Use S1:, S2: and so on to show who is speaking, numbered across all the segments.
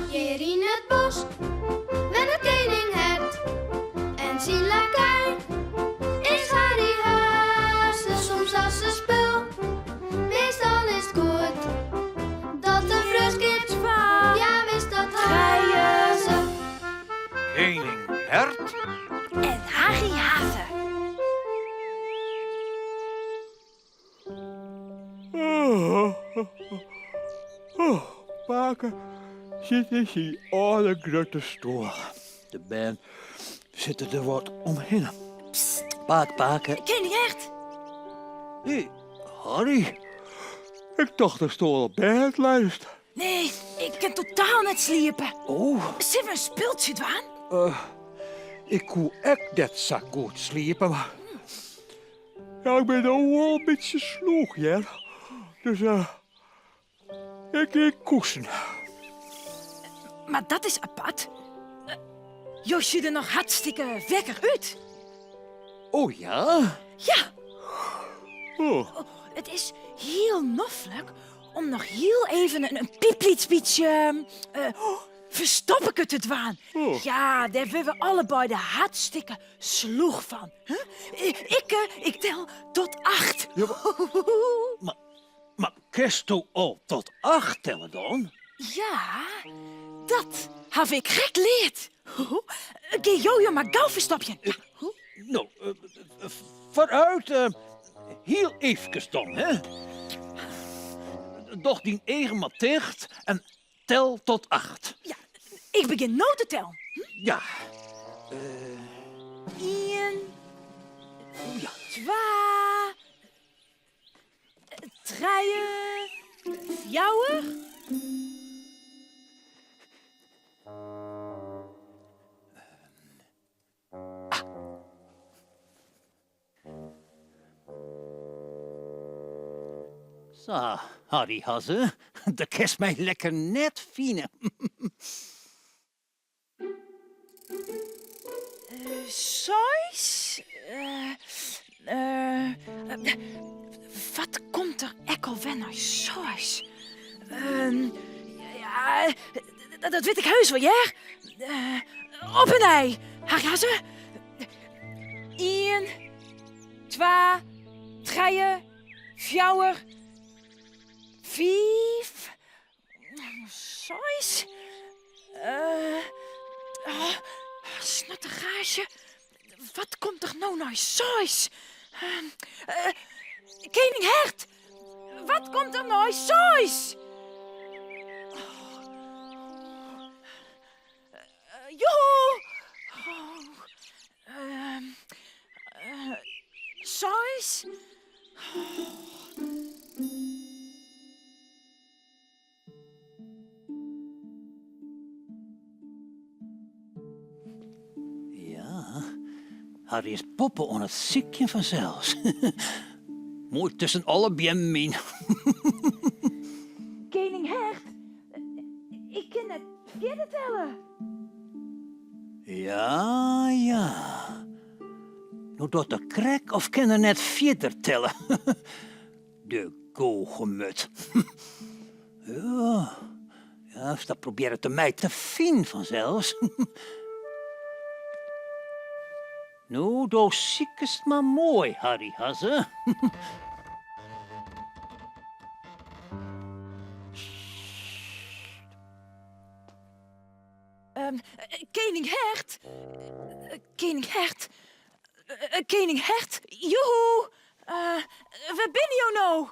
S1: Hier in het bos, met het koninghert en zijn lakai, is Harry Haase soms als een spul. Meestal is het goed, dat de fruskip van, ja wist dat hij ze.
S2: Koning Hert?
S3: En Harry Hase.
S4: Paken zit in zijn oude grote stoel. De band zit er wat omheen. Paken.
S3: Koning Hert.
S4: Hé, Harry. Ik dacht dat stoel op bed luistert.
S3: Nee, ik kan totaal niet sliepen.
S4: Oh,
S3: Zullen we een speeltje doen?
S4: ik kon echt net zo goed sliepen, maar... Ja, ik ben nou wel een beetje sloeg, ja. Dus, ik ga kussen.
S3: Maar dat is apart. Jo ziet er nog hartstikke wekker uit.
S4: Oh ja?
S3: Ja,
S4: Oh,
S3: het is heel noffelijk om nog heel even een pieplietsbietje verstoppen te doen.
S4: Oh.
S3: Ja, daar willen we allebei de hartstikke sloeg van. Huh? Ik tel tot 8.
S4: Ja, maar kerst toe al tot 8 tellen dan?
S3: Ja, dat heb ik gek leerd. Ge jojo maar gauw verstopje. Ja.
S4: Nou, vooruit, heel even dan, hè. Doch die eigen maar dicht en tel tot 8.
S3: Ja, ik begin nou te tellen.
S4: Ja.
S3: 1,
S4: Ja.
S3: 2, 3, 4.
S4: Zo, Harry Hasse, de kerst mij lekker net fine.
S3: Sois? Wat komt er alweer naar sois? Ja, dat weet ik heus wel, ja? Op en ei, Harry 1, 2, 3, 4, 5, 6. Snottergage. Wat komt er nou naar sois? Koning Hert, wat komt er nou sois? Joho! Sois?
S4: Ja, Harry is poppen aan het ziekje vanzelfs. Mooi tussen alle bien min.
S3: Koning Hert, ik kan het verkeerde tellen.
S4: Ja, ja. Nou dat de krek of kan er net verder tellen. De googemut. Ja, ja, als dat proberen te mij te fin vanzelfs. Nou, dat ziek is maar mooi, Harry Hasse.
S3: Koning Hert, Koning Hert, Koning Hert, joehoe. Waar ben je nou?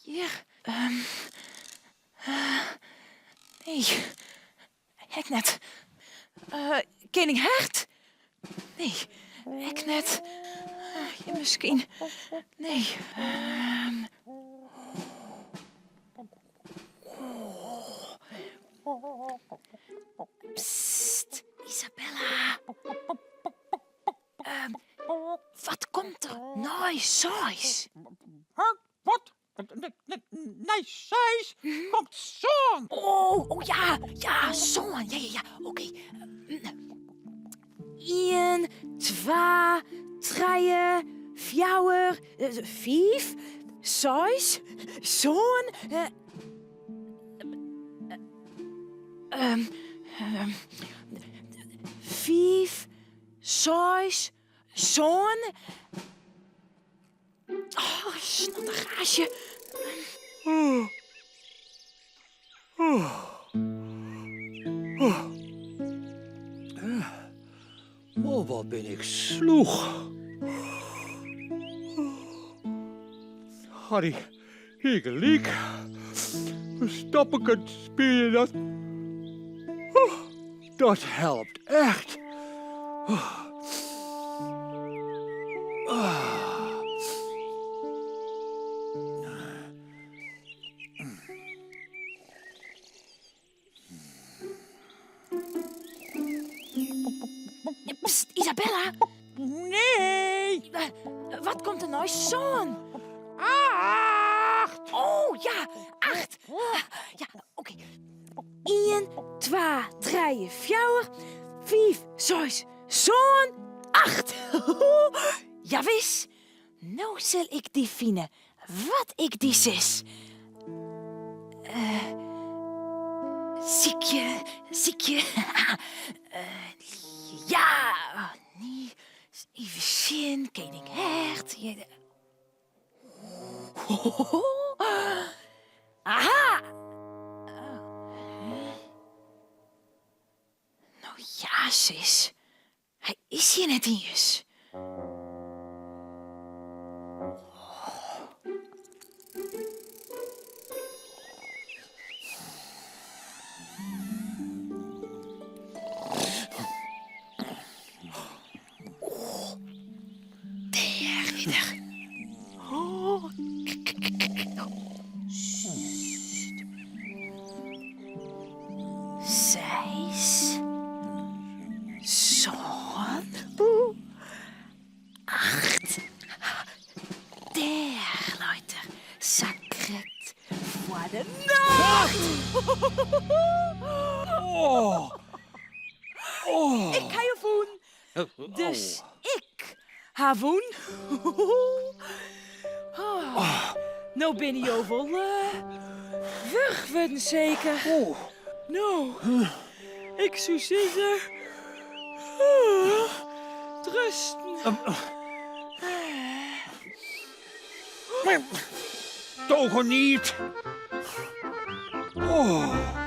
S3: Hier, nee, ik net. Koning Hert? Nee, ik net. Je misschien. Nee. Psst, Isabella. Wat komt er? Nee, saus.
S4: Wat? Nee, Seis, komt zo'n.
S3: Oh ja, zo'n. Ja, oké. 1, 2, 3, 4, 5, 6, zo'n... Vijf, 6, zo'n... Oh, snottergaasje.
S4: Oh, wat ben ik sloeg. Harry, hier gelijk. Stoppen kunt spelen, dat helpt echt.
S3: Psst, Isabella.
S5: Nee!
S3: Wat komt er nou? Zo'n.
S5: 8!
S3: Oh, ja, 8. Ja, oké. 1, 2, 3, 4, 5, 6, zo'n 8. Ja, wis. Nou zal ik die vinden wat ik die sis. Ziekje. Ja, nee. Even zien, koning Hert. Aha! Nou ja, sis. Hij is hier net eens. Daar weer. Oh. Zes. Zo'n. 8. Daar, Leute. Sacret voor de nacht. Ik ga je voelen. Dus ik ga voelen. Nou ben je overal wurven zeker. Nou, ik zou zeggen... Trusten.
S4: Toch niet. Oh.